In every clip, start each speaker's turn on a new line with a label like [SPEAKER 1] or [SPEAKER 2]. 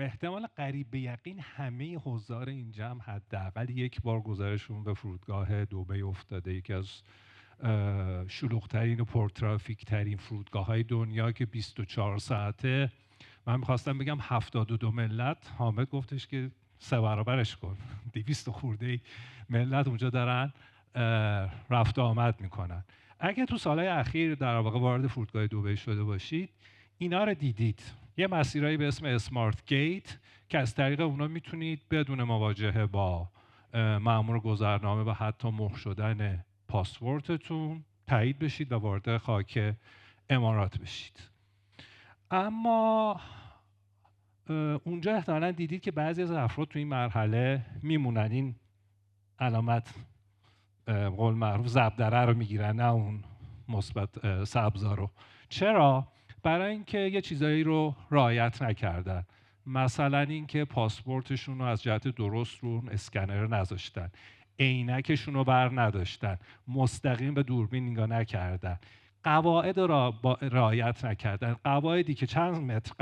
[SPEAKER 1] به احتمال قریب به یقین همه حضار این جمع حداقل یک بار گذرشون به فرودگاه دبی افتاده، یکی از شلوغ‌ترین و پرترافیک ترین فرودگاه های دنیا که 24 ساعته. من میخواستم بگم 72 ملت، حامد گفتش که 3 برابرش کن 200 خورده ملت اونجا دارن رفت و آمد میکنن. اگه تو سالهای اخیر در واقع وارد فرودگاه دبی شده باشید، اینا رو دیدید. یه مسیرایی به اسم اسمارت گیت که از طریق اونا میتونید بدون مواجهه با مأمور گذرنامه و حتی مهر شدن پاسپورتتون تایید بشید و وارد خاک امارات بشید. اما اونجا احتمالاً دیدید که بعضی از افراد تو این مرحله میمونن، این علامت قول معروف زبدره رو میگیرن، نه اون مثبت سبزا رو. چرا؟ برای اینکه یه چیزایی رو رعایت نکردن. مثلا اینکه پاسپورتشون رو از جهت درست رو اسکنر نذاشتن، عینکشون رو بر نداشتن، مستقیم به دوربین نگاه نکردن، قواعد را رعایت نکردن. قواعدی که چند متر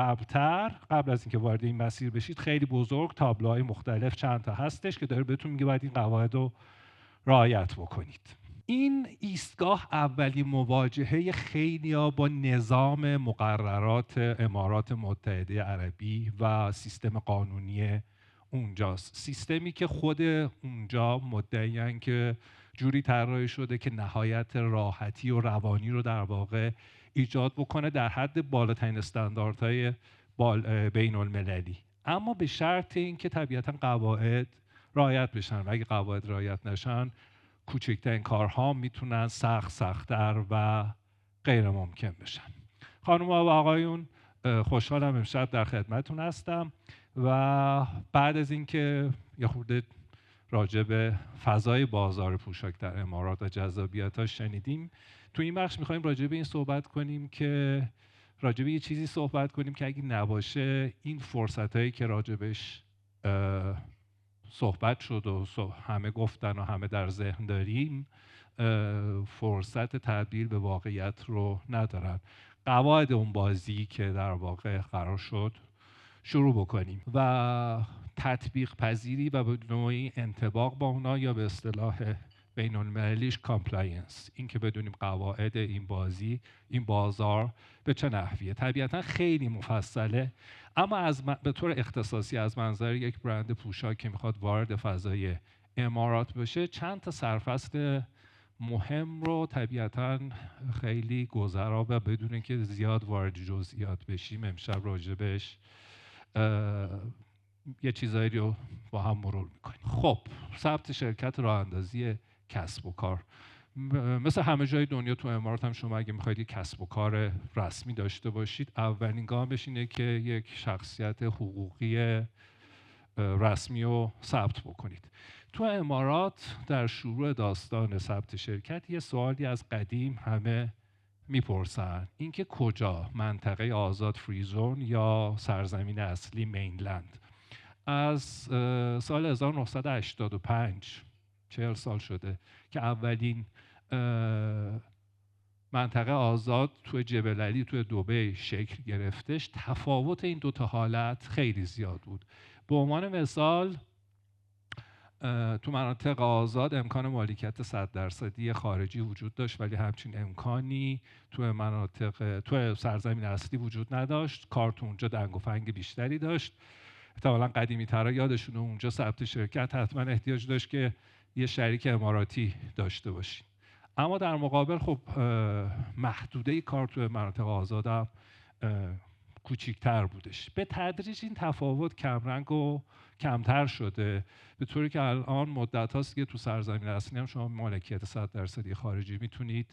[SPEAKER 1] قبل از اینکه وارد این مسیر بشید خیلی بزرگ تابلوهای مختلف چند تا هستش که داره بهتون میگه باید این قواعد رو رعایت بکنید. این ایستگاه اولین مواجهه خیلیا با نظام مقررات امارات متحده عربی و سیستم قانونی اونجاست. سیستمی که خود اونجا مدعیان که جوری طراحی شده که نهایت راحتی و روانی رو در واقع ایجاد بکنه در حد بالاترین استانداردهای بین المللی، اما به شرط اینکه طبیعتا قواعد رعایت بشن و اگه قواعد رعایت نشن کوچکترین کارها میتونن سخت‌تر و غیر ممکن بشن. خانم و آقایون، خوشحالم امشب در خدمتتون هستم و بعد از اینکه یه خورده راجع به فضای بازار پوشاک در امارات و جذابیتاش شنیدیم، تو این بخش می‌خوایم راجع به این صحبت کنیم که راجع به یه چیزی صحبت کنیم که اگه نباشه این فرصتایی که راجبش صحبت شد و همه گفتن و همه در ذهن داریم فرصت تبدیل به واقعیت رو ندارن. قواعد اون بازی که در واقع قرار شد شروع بکنیم و تطبیق پذیری و به نوعی انطباق با اونا، یا به اصطلاح بین المللیش کامپلاینس، این که بدونیم قواعد این بازی، این بازار به چه نحویه. طبیعتا خیلی مفصله، اما به طور اختصاصی از منظر یک برند پوشاک که میخواد وارد فضای امارات بشه چند تا سرفصل مهم رو طبیعتا خیلی گذرا و بدون اینکه زیاد وارد جزئیات بشیم امشب راجبش یه چیزایی رو با هم مرور میکنیم. خب، ثبت شرکت راه اندازی کسب و کار. مثل همه جای دنیا تو امارات هم شما اگه میخواید یک کسب و کار رسمی داشته باشید، اولین گامش اینه که یک شخصیت حقوقی رسمی رو ثبت بکنید. تو امارات در شروع داستان ثبت شرکت یه سوالی از قدیم همه میپرسن، اینکه کجا، منطقه آزاد فریزون یا سرزمین اصلی مینلند. از سال 1985 40 سال شده که اولین منطقه آزاد توی جبل علی توی دبی شکل گرفتش. تفاوت این دو تا حالت خیلی زیاد بود. به عنوان مثال تو مناطق آزاد امکان مالکیت 100% خارجی وجود داشت، ولی همچین امکانی تو سرزمین اصلی وجود نداشت. کارت اونجا دنگ و فنگ بیشتری داشت. احتمالاً قدیمی ترا یادشونه اونجا ثبت شرکت حتما احتیاج داشت که یه شریک اماراتی داشته باشین. اما در مقابل خب محدوده کار تو مناطق آزاد هم کوچیک‌تر بودش. به تدریج این تفاوت کمرنگ و کمتر شده، به طوری که الان مدت هاست که تو سرزمین اصلی هم شما مالکیت 100% خارجی میتونید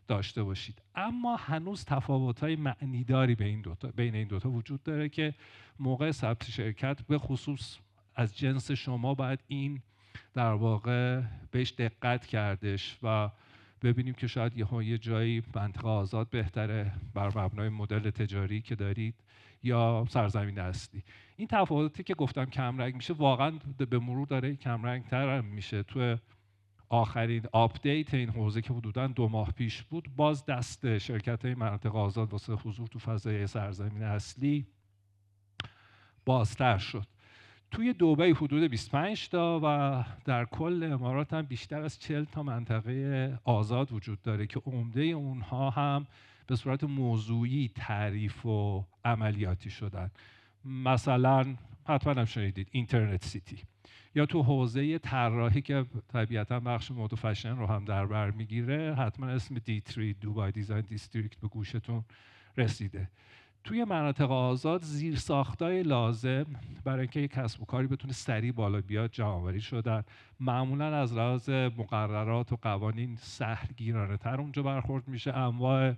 [SPEAKER 1] داشته باشید. اما هنوز تفاوت‌های معنیداری بین این دوتا وجود داره که موقع ثبت شرکت به خصوص از جنس شما باید این در واقع بهش دقت کردش و ببینیم که شاید یه جایی منطقه آزاد بهتره بر مبنای مدل تجاری که دارید یا سرزمین اصلی. این تفاوتی که گفتم کمرنگ میشه واقعا به مرور داره کمرنگ تر میشه. تو آخرین آپدیت این حوزه که حدوداً 2 ماه پیش بود، باز دست شرکت‌های مناطق آزاد واسه حضور تو فضای سرزمین اصلی بازتر شد. توی دبی حدود 25 تا و در کل امارات هم بیشتر از 40 تا منطقه آزاد وجود داره که عمده اونها هم به صورت موضوعی تعریف و عملیاتی شدن. مثلا حتما هم شنیدید اینترنت سیتی، یا تو حوزه طراحی که طبیعتا بخش مد و فشن رو هم در بر میگیره حتما اسم دی3 دوبای دیزاین دیستریکت به گوشتون رسیده. توی مناطق آزاد زیرساختای لازم برای اینکه یک کسب و کاری بتونه سریع بالا بیاد جمع‌آوری شدن. معمولا از لحاظ مقررات و قوانین سهل گیرانه تر اونجا برخورد میشه، انواع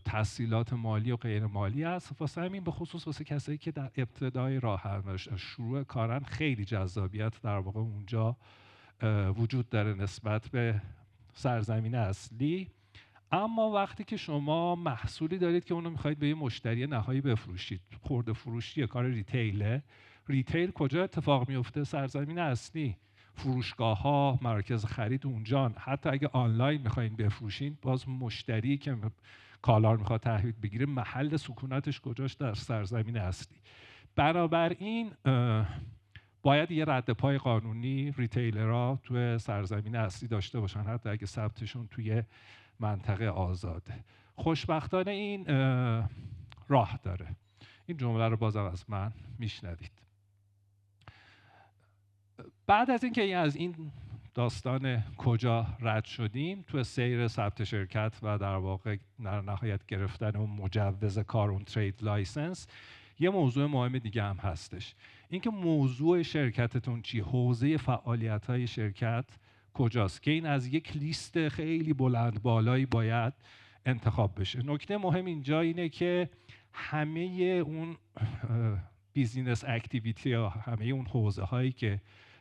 [SPEAKER 1] تسهیلات مالی و غیر مالی است. واسه همین به خصوص واسه کسایی که در ابتدای راه شروع کارن خیلی جذابیت در واقع اونجا وجود داره نسبت به سرزمین اصلی. اما وقتی که شما محصولی دارید که اونو میخواید به یه مشتری نهایی بفروشید، خرده فروشی کار ریتیله. ریتیل کجا اتفاق میفته؟ سرزمین اصلی، فروشگاه ها، مراکز خرید اونجان. حتی اگه آنلاین میخواین بفروشین، باز مشتری که کالا رو میخواد تحویل بگیره محل سکونتش کجاش؟ در سرزمین اصلی. بنابراین باید یه رد پای قانونی ریتیلرها توی سرزمین اصلی داشته باشن، حتی اگه ثبتشون توی منطقه آزاده. خوشبختانه این راه داره. این جمله رو بازم از من میشنوید. بعد از اینکه از این داستان کجا رد شدیم، تو سیر ثبت شرکت و در واقع در نهایت گرفتن اون مجوز کار، اون ترید لایسنس، یه موضوع مهم دیگه هم هستش. اینکه موضوع شرکتتون چی، حوزه فعالیت‌های شرکت کجاست، که این از یک لیست خیلی بلند بالایی باید انتخاب بشه. نکته مهم اینجا اینه که همه اون بیزینس اکتیویتی ها، همه اون حوزه هایی که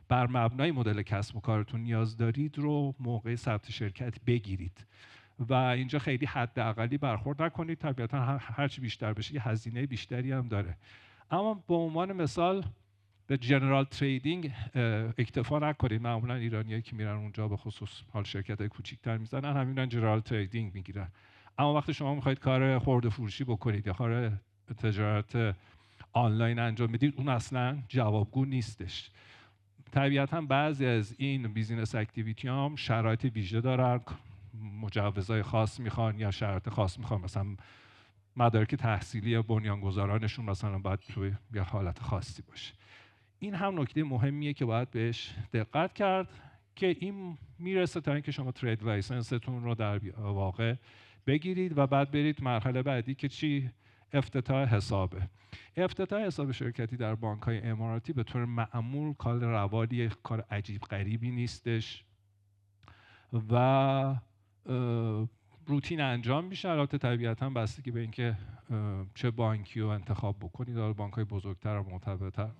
[SPEAKER 1] بر مبنای مدل کسب و کارتون نیاز دارید رو موقع ثبت شرکت بگیرید و اینجا خیلی حداقلی برخورد نکنید. طبیعتا هرچی بیشتر بشه یه هزینه بیشتری هم داره. اما به عنوان مثال به جنرال تریدینگ اکتفا نکنید. معمولا ایرانیایی که میرن اونجا به خصوص حال شرکت‌های کوچیک‌تر میزنن، همینا جنرال تریدینگ میگیرن. اما وقتی شما میخواید کار خرده فروشی بکنید یا کار تجارت آنلاین انجام بدید، اون اصلا جوابگو نیستش. طبیعتا بعضی از این بیزینس اکتیویتی هم شرایط ویژه دارن، مجوزهای خاص میخوان یا شرایط خاص میخوان، مثلا مدارک تحصیلی یا بنیانگذارانشون مثلا باید توی یه حالت خاصی باشه. این هم نکته مهمیه که باید بهش دقت کرد که این میرسه تا اینکه شما ترید لایسنستون رو در واقع بگیرید و بعد برید مرحله بعدی که چی؟ افتتاح حسابه. افتتاح حساب شرکتی در بانک‌های اماراتی به طور معمول کار روالی، کار عجیب غریبی نیستش و روتین انجام میشه. البته طبیعتا بستگی به اینکه چه بانکی رو انتخاب بکنید، حالا بانک‌های بزرگتر و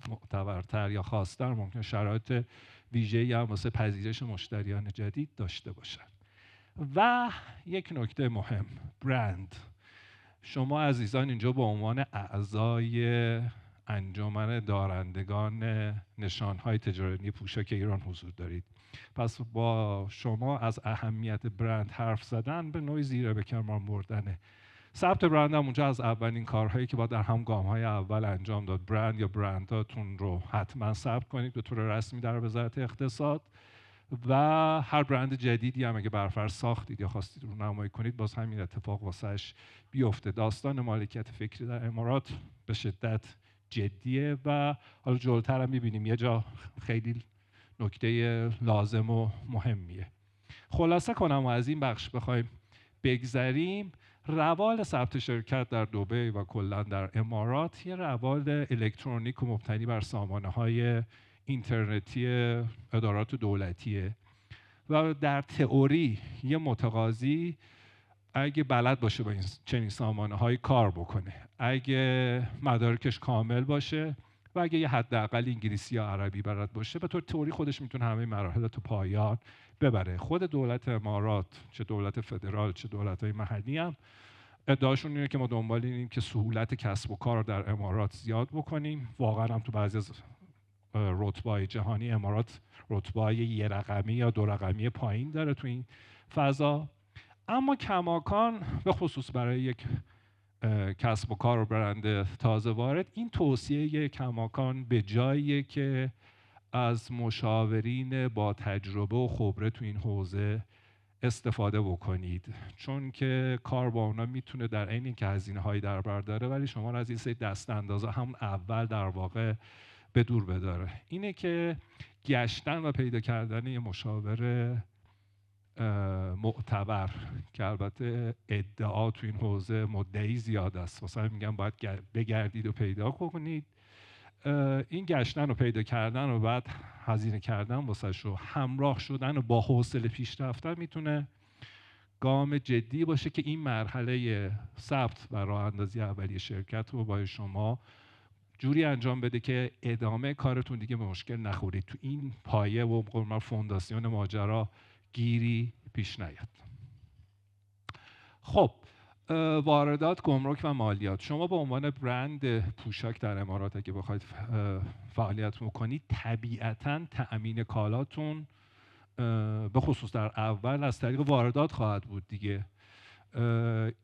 [SPEAKER 1] معتبرتر یا خاص‌تر ممکن شرایط ویژه‌ای هم واسه پذیرش مشتریان جدید داشته باشن. و یک نکته مهم، برند. شما عزیزان اینجا به عنوان اعضای انجمن دارندگان نشانهای تجاری پوشاک ایران حضور دارید. پس با شما از اهمیت برند حرف زدن به نوعی زیر به کمان بردنه. ثبت برند هم اونجا از اولین کارهایی که باید در هم گام‌های اول انجام داد. برند یا برنداتون رو حتما ثبت کنید به طور رسمی در وزارت اقتصاد و هر برند جدیدی هم اگه برفرض ساختید یا خواستید رو نمایی کنید، باز همین اتفاق واسش بیفته. داستان مالکیت فکری در امارات به شدت جدیه و حالا جلوتر هم می‌بینیم یه جا خیلی نکته لازم و مهمیه. خلاصه کنم و از این بخش بخوایم بگذریم، روال ثبت شرکت در دبی و کلا در امارات یه روال الکترونیک و مبتنی بر سامانه‌های اینترنتی ادارات دولتیه و در تئوری یه متقاضی اگه بلد باشه با این چنین سامانه‌های کار بکنه، اگه مدارکش کامل باشه و اگه یه حداقل انگلیسی یا عربی بلد باشه، به طور تئوری خودش میتونه همه مراحل رو تو پایان ببره. خود دولت امارات، چه دولت فدرال چه دولت‌های محلی، هم ادعاشون اینه که ما دنبال اینیم که سهولت کسب و کار رو در امارات زیاد بکنیم. واقعا هم تو بعضی از رتبه‌های جهانی امارات رتبه‌های یه رقمی یا دو رقمی پایین داره تو این فضا. اما کماکان به خصوص برای یک کسب و کار و برند تازه وارد، این توصیه کماکان به جاییه که از مشاورین با تجربه و خبره تو این حوزه استفاده بکنید، چون که کار با اونا میتونه در عین اینکه هزینه هایی در بر داره ولی شما رو از این سری دست اندازه همون اول در واقع به دور بداره. اینه که گشتن و پیدا کردن یه مشاور معتبر که البته ادعا تو این حوزه مدعی زیاد است، واسه میگم باید بگردید و پیدا کنید. این گشتن و پیدا کردن و بعد هزینه کردن واسه شو همراه شدن و با حوصله پیش رفتن میتونه گام جدی باشه که این مرحله ثبت و راه اندازی اولیه شرکت رو با شما جوری انجام بده که ادامه کارتون دیگه به مشکل نخورید، تو این پایه و فونداسیون ماجرا گیری پیش نیاد. خب واردات، گمرک و مالیات. شما به عنوان برند پوشاک در امارات اگه بخواید فعالیت بکنید، طبیعتاً تأمین کالاتون به خصوص در اول از طریق واردات خواهد بود دیگه.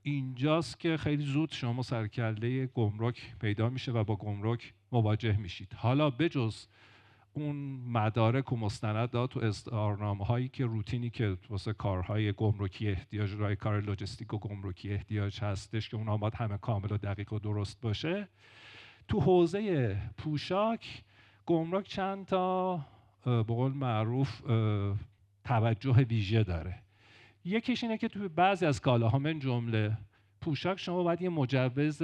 [SPEAKER 1] اینجاست که خیلی زود شما سرکله گمرک پیدا میشه و با گمرک مواجه میشید. حالا بجز اون مدارک و مستندات و اظهارنامه هایی که روتینی که واسه کارهای گمرکی احتیاج، راه کار لوجستیک و گمرکی احتیاج هستش که اونها باید همه کامل و دقیق و درست باشه، تو حوزه پوشاک گمرک چند تا به قول معروف توجه ویژه داره. یکیش اینه که تو بعضی از کالاها من جمله پوشاک شما باید یه مجوز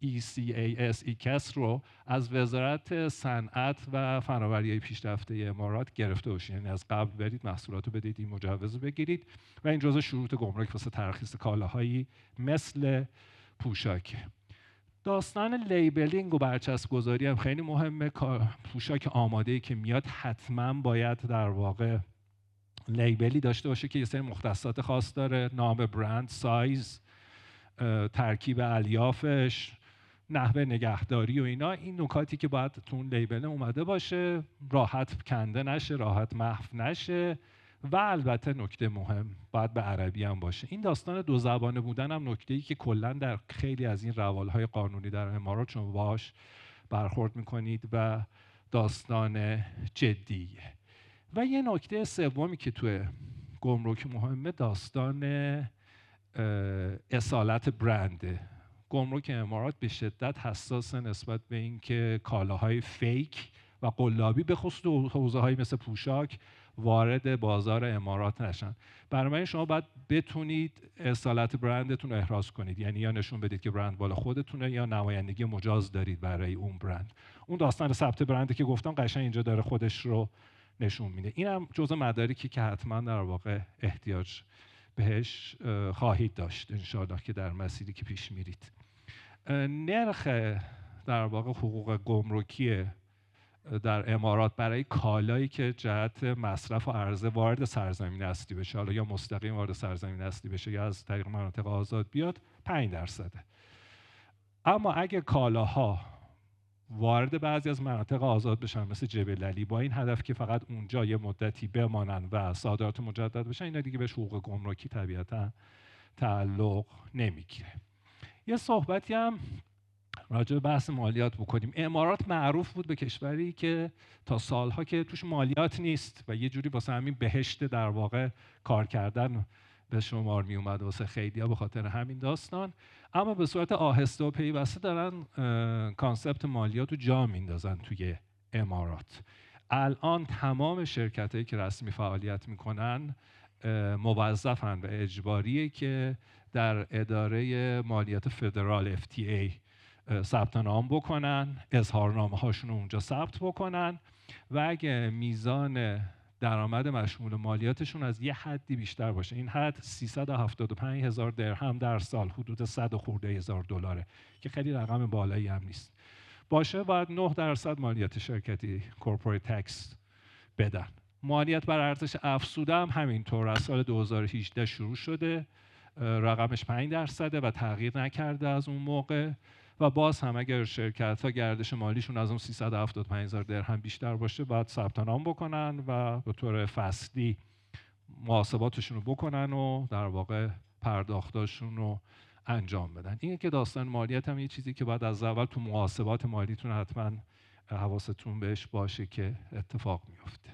[SPEAKER 1] ECAS رو از وزارت صنعت و فناوری پیشرفته امارات گرفته باشید، یعنی از قبل برید محصولات رو بدید این مجوز رو بگیرید و این جزء شروط گمرک واسه ترخیص کالاهایی مثل پوشاک. داستان لیبلینگ و برچسب گذاری هم خیلی مهمه. پوشاک آماده‌ای که میاد حتما باید در واقع لیبلی داشته باشه که یه سری مختصات خاص داره، نام برند، سایز، ترکیب الیافش، نحوه نگهداری و اینا. این نکاتی که باید تو اون لیبل اومده باشه، راحت کنده نشه، راحت محو نشه و البته نکته مهم باید به عربی هم باشه. این داستان دو زبانه بودن هم نکته‌ای که کلا در خیلی از این روالهای قانونی در امارات شما باهاش برخورد میکنید و داستان جدیه. و یه نکته سومی که توی گمرک مهمه، داستان اصالت برنده. گمرک امارات به شدت حساس نسبت به اینکه کالاهای فیک و قلابی به خصوص حوزه‌های مثل پوشاک وارد بازار امارات نشن. برای شما باید بتونید اصالت برندتون رو احراز کنید، یعنی یا نشون بدید که برند بالا خودتونه یا نمایندگی مجاز دارید برای اون برند. اون داستان ثبت برندی که گفتم قشنگ اینجا داره خودش رو نشون میده. اینم جزء مدارکی که حتما در واقع احتیاج بهش خواهید داشت انشاءالله که در مسیری که پیش میرید. نرخ در واقع حقوق گمرکی در امارات برای کالایی که جهت مصرف و عرضه وارد سرزمین اصلی بشه، حالا یا مستقیم وارد سرزمین اصلی بشه یا از طریق مناطق آزاد بیاد، 5%. اما اگه کالاها وارد بعضی از مناطق آزاد بشن مثل جبل علی با این هدف که فقط اونجا یه مدتی بمانن و صادرات مجدد بشن، اینا دیگه بهش حقوق گمرکی طبیعتا تعلق نمیگیره. یه صحبتی هم راجع به بحث مالیات بکنیم. امارات معروف بود به کشوری که تا سالها که توش مالیات نیست و یه جوری واسه همین بهشت در واقع کار کردن به شمار می اومد واسه خیلیا به خاطر همین داستان. اما به صورت آهسته و پیوسته دارن کانسپت مالیات رو جا میندازن توی امارات. الان تمام شرکتایی که رسمی فعالیت میکنن موظفن و اجباریه که در اداره مالیات فدرال FTA ثبت نام بکنن، اظهارنامه هاشون رو اونجا ثبت بکنن و اگه میزان درآمد مشمول مالیاتشون از یه حدی بیشتر باشه، این حد 375,000 درهم در سال، حدود 100 خورده هزار دلاره که خیلی رقم بالایی هم نیست باشه، باید 9% مالیات شرکتی کورپوریت تکس بدن. مالیات بر ارزش افزوده هم همینطور از سال 2018 شروع شده، رقمش 5% و تغییر نکرده از اون موقع و باز هم اگر شرکت ها گردش مالیشون از اون 375,000 درهم بیشتر باشه باید ثبت نام بکنن و به طور فصلی محاسباتشون رو بکنن و در واقع پرداختاشون رو انجام بدن. این که داستان مالیت هم یه چیزی که باید از اول تو محاسبات مالیتون حتما حواستون بهش باشه که اتفاق میفته.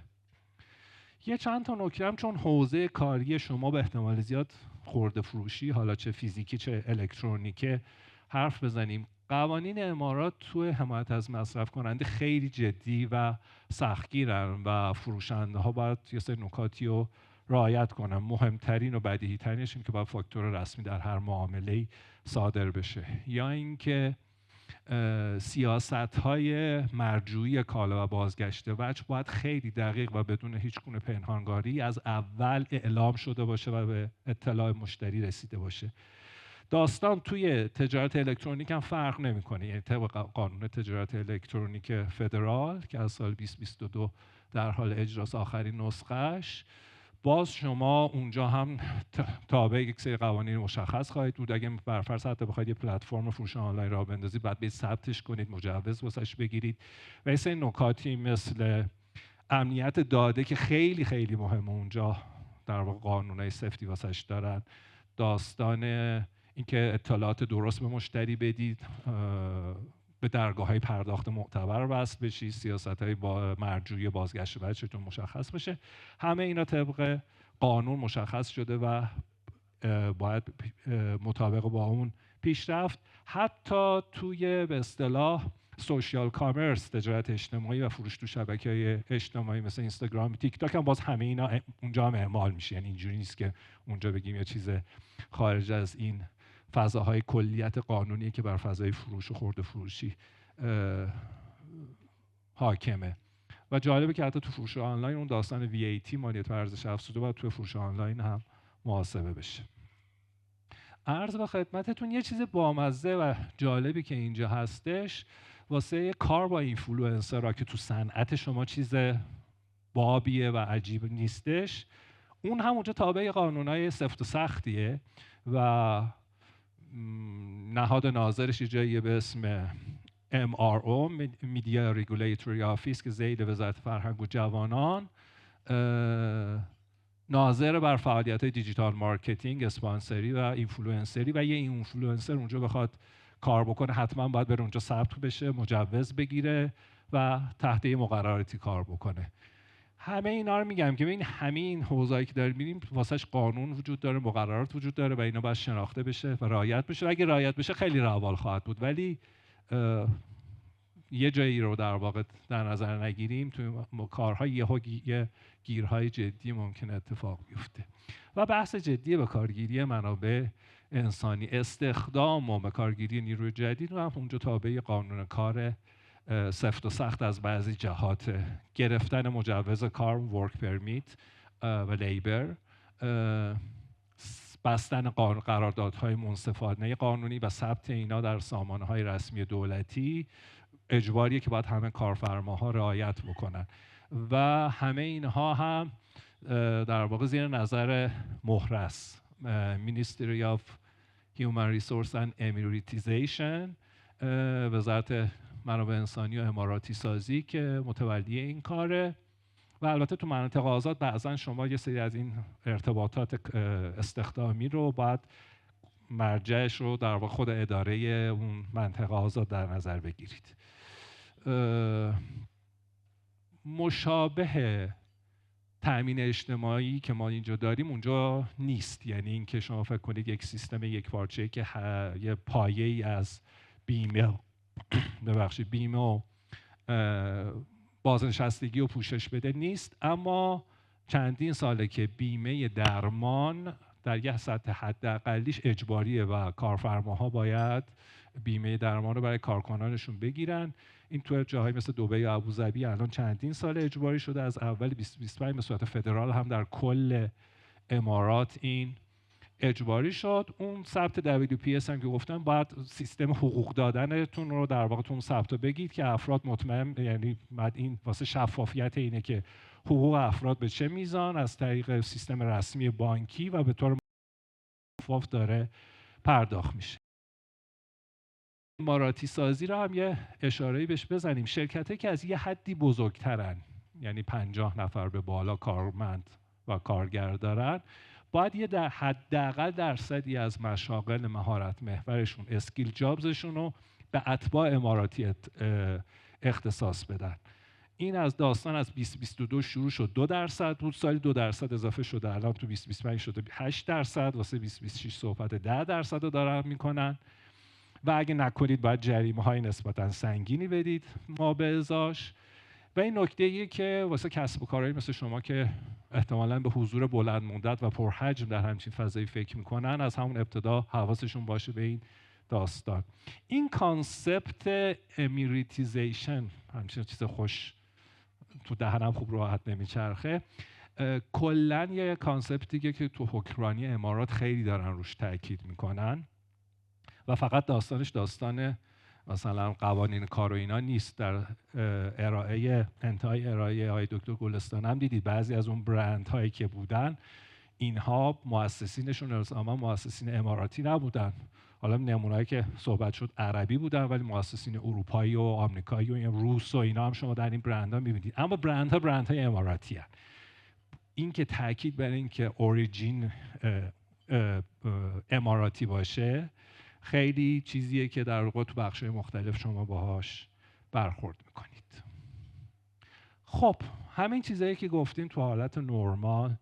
[SPEAKER 1] یه چند تا نکته هم چون حوزه کاری شما به احتمال زیاد خرده فروشی، حالا چه فیزیکی چه الکترونیکی، حرف بزنیم. قوانین امارات تو حمایت از مصرف کننده خیلی جدی و سختگیرن و فروشنده ها باید یه سری نکاتی رو رعایت کنن. مهمترین و بدیهی ترینش این که باید فاکتور رسمی در هر معامله‌ای صادر بشه، یا اینکه سیاست‌های مرجوعی کالا و بازگشت وجه باید خیلی دقیق و بدون هیچ گونه پنهانکاری از اول اعلام شده باشه و به اطلاع مشتری رسیده باشه. داستان توی تجارت الکترونیک هم فرق نمی‌کنه، یعنی طبق قانون تجارت الکترونیک فدرال که از سال 2022 در حال اجراست، آخرین نسخه‌اش، باز شما اونجا هم تابع یک سری قوانین مشخص خواهید بود. اگه برفرض حتی بخواید یه پلتفرم فروش آنلاین راه بندازید، بعد برید ثبتش کنید، مجوز واسش بگیرید و این نکاتی مثل امنیت داده که خیلی خیلی مهمه اونجا در واقع قانونای سفتی واسش دارن. داستان اینکه اطلاعات درست به مشتری بدید، به درگاه‌های پرداخت معتبر وصل بشید، سیاست‌های با مرجوعی بازگشت وجهتون مشخص بشه. همه اینا طبق قانون مشخص شده و باید مطابق با اون پیش رفت. حتی توی به اصطلاح سوشیال کامرس، تجارت اجتماعی و فروش تو شبکه‌های اجتماعی مثل اینستاگرام، تیک تاک هم باز همه اینا اونجا هم اعمال میشه. یعنی اینجوری نیست که اونجا بگیم یه چیز خارج از این فضاهای کلیت قانونی که بر فضای فروش و خرده فروشی حاکمه. و جالبه که حتی تو فروش آنلاین اون داستان VAT، مالیات بر ارزش افزوده، باید تو فروش آنلاین هم محاسبه بشه. عرض به خدمتتون یه چیز بامزه و جالبی که اینجا هستش واسه کار با اینفلوئنسرها که تو صنعت شما چیز بابیه و عجیب نیستش، اون هم اونجا تابع قانونای سفت و سختیه و نهاد ناظرش یه جاییه به اسم MRO Media Regulatory Office که زید وزارت فرهنگ و جوانان، ناظر بر فعالیت‌های دیجیتال مارکتینگ، اسپانسری و اینفلوئنسری، و یه اینفلوئنسر اونجا بخواد کار بکنه حتما باید بره اونجا ثبت بشه، مجوز بگیره و تحت یه مقرراتی کار بکنه. همه اینا رو میگم که ببین همین حوزه‌ای که داریم می‌بینیم واسش قانون وجود داره، مقررات وجود داره و اینا باید شناخته بشه و رعایت بشه. اگه رعایت بشه خیلی روال خواهد بود، ولی یه جایی رو در واقع در نظر نگیریم توی کارهای یه گیرهای جدی ممکن اتفاق بیفته. و بحث جدی به کارگیری منابع انسانی، استخدام و به کارگیری نیروی جدید رو هم اونجا تابع قانون کار سفت و سخت از بعضی جهات، گرفتن مجوز کار، ورک پرمیت و لیبر، بستن قراردادهای منصفانه قانونی و ثبت اینا در سامانه‌های رسمی دولتی اجباریه که باید همه کارفرماها رعایت بکنن و همه اینها هم در واقع زیر نظر مهرس Ministry of Human Resource and Emiratization، وزارت منابع انسانی و اماراتی سازی که متولی این کاره. و البته تو مناطق آزاد بعضا شما یه سری از این ارتباطات استخدامی رو باید مرجعش رو در واقع خود اداره اون منطقه آزاد در نظر بگیرید. مشابه تأمین اجتماعی که ما اینجا داریم اونجا نیست. یعنی اینکه شما فکر کنید یک سیستم یک پارچه‌ای که یه پایه‌ای از بیمه بیمه و بازنشستگی و پوشش بده نیست، اما چندین ساله که بیمه درمان در یه سطح حداقلیش اجباریه و کارفرماها باید بیمه درمان رو برای کارکنانشون بگیرن. این تو جاهای مثل دبی و ابوظبی الان چندین سال اجباری شده، از اول 2025 به صورت فدرال هم در کل امارات این اجباری شد. اون ثبت WPS هم که گفتم باید سیستم حقوق دادنتون رو در واقع تو ثبت بگید که افراد مطمئن، یعنی بعد این واسه شفافیت اینه که حقوق افراد به چه میزان از طریق سیستم رسمی بانکی و به طور شفاف داره پرداخت میشه. اماراتی سازی رو هم یه اشاره‌ای بهش بزنیم. شرکتایی که از یه حدی بزرگترن، یعنی 50 نفر به بالا کارمند و کارگر دارن، باید یه در حداقل درصدی از مشاغل مهارت محورشون، اسکیل جابزشون رو به اتباع اماراتی اختصاص بدن. این از داستان از 2022 شروع شد، 2% بود، سالی 2% اضافه شده، الان تو 2025 شده 8%، واسه 2026 صحبت 10% رو دارن میکنن و اگه نکنید باید جریمه های نسبتا سنگینی بدید ما به ازاش. و این نکته ایه که واسه کسب و کارهایی مثل شما که احتمالاً به حضور بلند مدت و پرحجم در همچین فضایی فکر میکنن، از همون ابتدا حواسشون باشه به این داستان. این کانسپت امیریتیزیشن، همچین چیز خوش تو دهنم خوب راحت نمیچرخه، کلاً یه کانسپتیه که تو حکمرانی امارات خیلی دارن روش تاکید میکنن و فقط داستانش داستان مثلا قوانین کار و اینا نیست. در انتهای ارائه های دکتر گلستان هم دیدید بعضی از اون برند هایی که بودن، اینها مؤسسینشون الزاما مؤسسین اماراتی نبودن. حالا نمونه‌ای که صحبت شد عربی بودن، ولی مؤسسین اروپایی و آمریکایی و روس و اینا هم شما در این برندها می‌بینید. اما برندهای اماراتی هستند. این که تاکید بر این که اوریجین اماراتی باشه خیلی چیزیه که در واقع تو بخش‌های مختلف شما باهاش برخورد میکنید. خب همین چیزایی که گفتیم تو حالت نرمال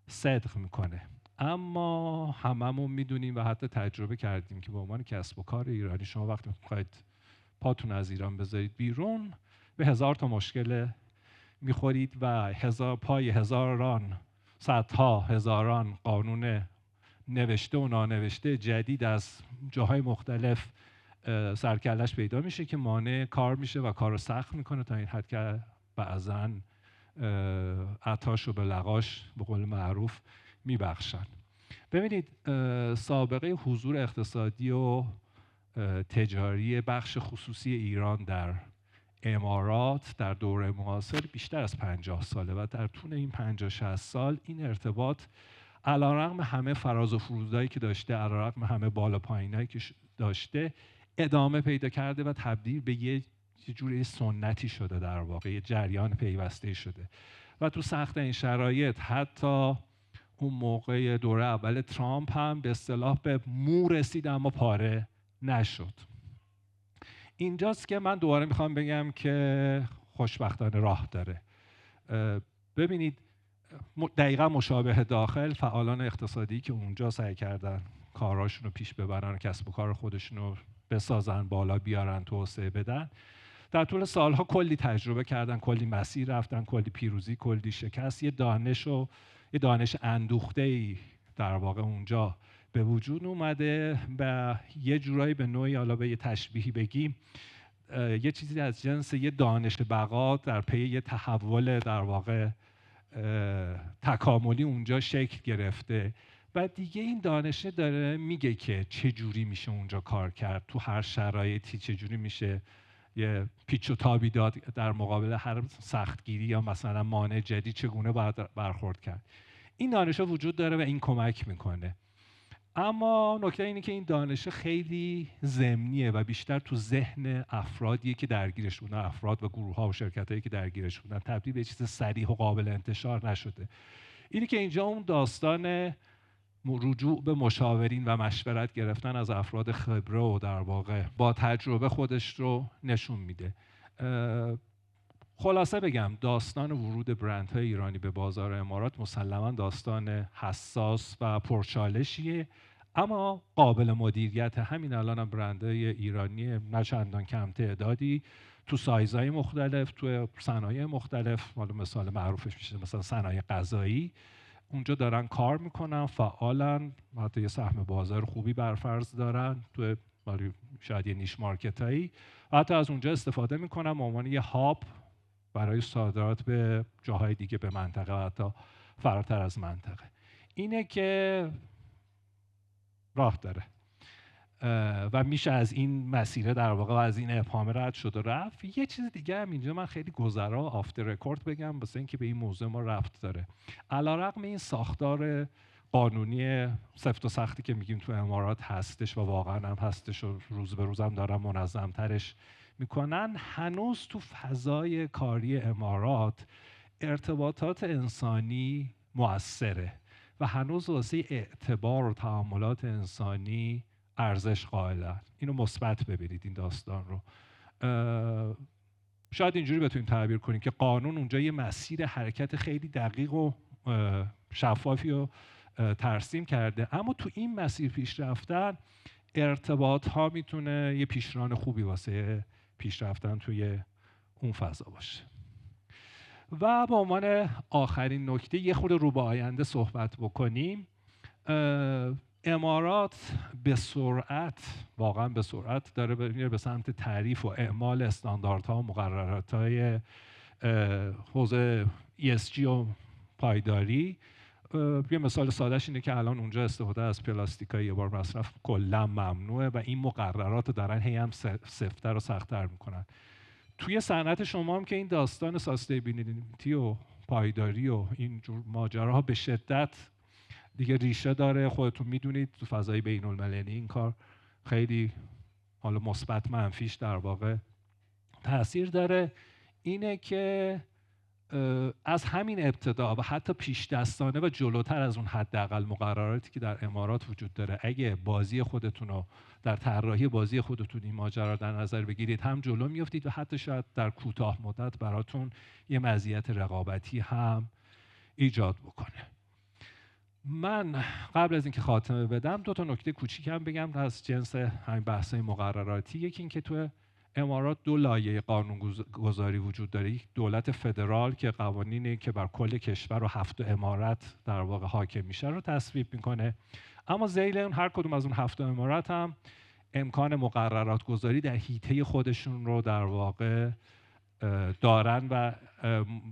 [SPEAKER 1] صدق میکنه، اما هممون میدونیم و حتی تجربه کردیم که به عنوان کسب و کار ایرانی شما وقتی میخواید پاتون از ایران بذارید بیرون به هزار تا مشکل میخورید و پای هزاران، صدها هزاران قانون نوشته و نانوشته جدید از جاهای مختلف سرکلش پیدا میشه که مانع کار میشه و کار رو سخت میکنه تا این حد که بعضاً عطاش رو به لقاش به قول معروف میبخشن. ببینید سابقه حضور اقتصادی و تجاری بخش خصوصی ایران در امارات در دوره معاصر بیشتر از 50 ساله و در طول این 50-60 سال این ارتباط علیرغم همه فراز و فرودایی که داشته، علیرغم همه بالا پایینایی که داشته، ادامه پیدا کرده و تبدیل به یه جوری سنتی شده، در واقع یه جریان پیوسته شده. و تو سخت این شرایط حتی اون موقع دوره اول ترامپ هم به اصطلاح به مو رسید اما پاره نشد. اینجاست که من دوباره میخوام بگم که خوشبختانه راه داره. ببینید دقیقا مشابه داخل فعالان اقتصادی که اونجا سعی کردن کاراشون رو پیش ببرن و کسب و کار خودشون رو بسازن، بالا بیارن، توسعه بدن، در طول سالها کلی تجربه کردن، کلی مسیر رفتن، کلی پیروزی، کلی شکست. یه دانش اندوخته‌ای در واقع اونجا به وجود اومده و یه جورایی به نوعی، حالا به یه تشبیهی بگیم، یه چیزی از جنس یه دانش بقا در پی یه تحول در واقع تکاملی اونجا شکل گرفته و دیگه این دانشه داره میگه که چه جوری میشه اونجا کار کرد، تو هر شرایطی چه جوری میشه یه پیچ و تابی داد در مقابل هر سختگیری یا مثلا مانع جدید چگونه باید برخورد کرد. این دانش وجود داره و این کمک میکنه. اما نکته اینه که این دانش خیلی ضمنیه و بیشتر تو ذهن افرادیه که درگیرش بودن، افراد و گروه‌ها و شرکتایی که درگیرش بودن، تبدیل به چیز صریح و قابل انتشار نشده. اینی که اینجا اون داستان رجوع به مشاورین و مشورت گرفتن از افراد خبره و در واقع با تجربه خودش رو نشون میده. خلاصه بگم داستان ورود برندهای ایرانی به بازار امارات مسلماً داستان حساس و پرچالشیه، اما قابل مدیریت. همین الان هم برندهای ایرانی نه چندان کم تعدادی تو سایزهای مختلف، تو صنایع مختلف، حالا مثال معروفش میشه مثلا صنایع غذایی، اونجا دارن کار میکنن، فعالن، حتی یه سهم بازار خوبی برفرض دارن تو شاید یه نیش مارکتایی، حتی از اونجا استفاده میکنن به عنوان یه هاب برای صادرات به جاهای دیگه، به منطقه و حتی فراتر از منطقه. اینه که راه داره و میشه از این مسیره در واقع و از این ابهام رد شد و رفت. یه چیز دیگه هم اینجا من خیلی گذرا آفتر رکورد بگم واسه اینکه به این موضوع ما ربط داره. علیرغم این ساختار قانونی سفت و سختی که میگیم تو امارات هستش و واقعا هم هستش و روز به روز هم دارن منظم‌ترش میکنن، هنوز تو فضای کاری امارات ارتباطات انسانی مؤثره و هنوز واسه اعتبار و تعاملات انسانی ارزش قائلن. اینو مثبت ببینید این داستان رو. شاید اینجوری بتونیم تعبیر کنیم که قانون اونجا یه مسیر حرکت خیلی دقیق و شفافی رو ترسیم کرده، اما تو این مسیر پیش رفتن ارتباط ها میتونه یه پیشران خوبی واسه پیش رفتن توی اون فضا باشه. و به عنوان آخرین نکته یه خورده رو به آینده صحبت بکنیم. امارات به سرعت، واقعا به سرعت داره میره به سمت تعریف و اعمال استانداردها و مقررات‌های حوزه ESG و پایداری. یه مثال سادهش اینه که الان اونجا استفاده از پلاستیکای یه بار مصرف کلا ممنوعه و این مقررات رو دارن هی هم سفت‌تر و سخت‌تر میکنن. توی صنعت شما هم که این داستان ساستینبیلیتی و پایداری و این جور ماجراها به شدت دیگه ریشه داره. خودتون میدونید تو فضای بین المللی این کار خیلی حالا مثبت منفیش در واقع تاثیر داره. اینه که از همین ابتدا و حتی پیش دستانه و جلوتر از اون حداقل مقرراتی که در امارات وجود داره، اگه بازی خودتون رو در طراحی بازی خودتون این ماجرا رو در نظر بگیرید، هم جلو میافتید و حتی شاید در کوتاه مدت براتون یه مزیت رقابتی هم ایجاد بکنه. من قبل از اینکه خاتمه بدم 2 تا نکته کوچیکم بگم از جنس همین بحث‌های مقرراتی. یکی این که تو امارات 2 لایه قانونگذاری وجود داره. یک دولت فدرال که قوانینی که بر کل کشور و 7 امارت در واقع حاکم میشه رو تصویب میکنه، اما ذیل اون هر کدوم از اون 7 امارت هم امکان مقررات گذاری در حیطه خودشون رو در واقع دارن و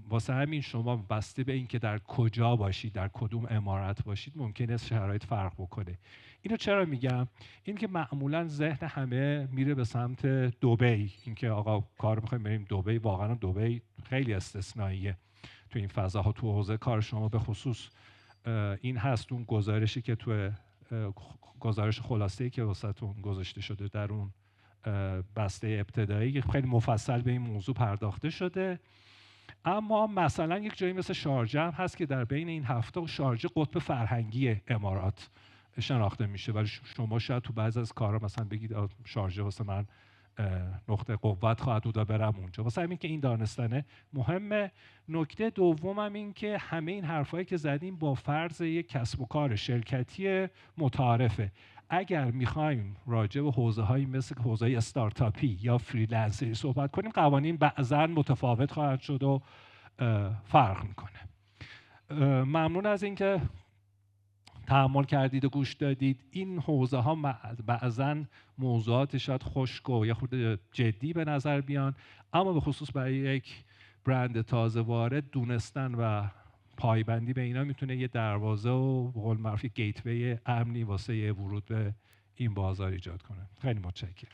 [SPEAKER 1] واسه همین شما بسته به اینکه در کجا باشید، در کدوم امارت باشید، ممکنه شرایط فرق بکنه. اینو چرا میگم؟ این که معمولا ذهن همه میره به سمت دبی، اینکه آقا کار می‌خوایم بریم دبی. واقعا دبی خیلی استثنائیه تو این فضاها. تو حوزه کار شما به خصوص این هست، اون گزارشی که تو گزارش خلاصه‌ای که واسهتون گذاشته شده در اون بسته ابتدایی خیلی مفصل به این موضوع پرداخته شده. اما مثلا یک جایی مثل شارجه هم هست که در بین این 7 شارجه قطب فرهنگی امارات شناخته میشه، ولی شما شاید تو بعضی از کارها مثلا بگید شارجه واسه من نقطه قوت خواهد بود و برم اونجا. واسه همین که این دانستنه مهمه. نکته دومم این که همه این حرفایی که زدیم با فرض یک کسب و کار شرکتی متعارفه. اگر میخوایم راجع به حوزه‌هایی مثل حوزه استارتاپی یا فریلنسری صحبت کنیم، قوانین بعضاً متفاوت خواهد شد و فرق میکنه. ممنون از اینکه تحمل کردید و گوش دادید. این حوزه ها بعضاً موضوعات شاید خشک و یه خورده جدی به نظر بیان، اما به خصوص برای یک برند تازه وارد دونستن و پایبندی به اینا میتونه یه دروازه و به قول معروف گیتوی امنی واسه ورود به این بازار ایجاد کنه. خیلی متشکرم.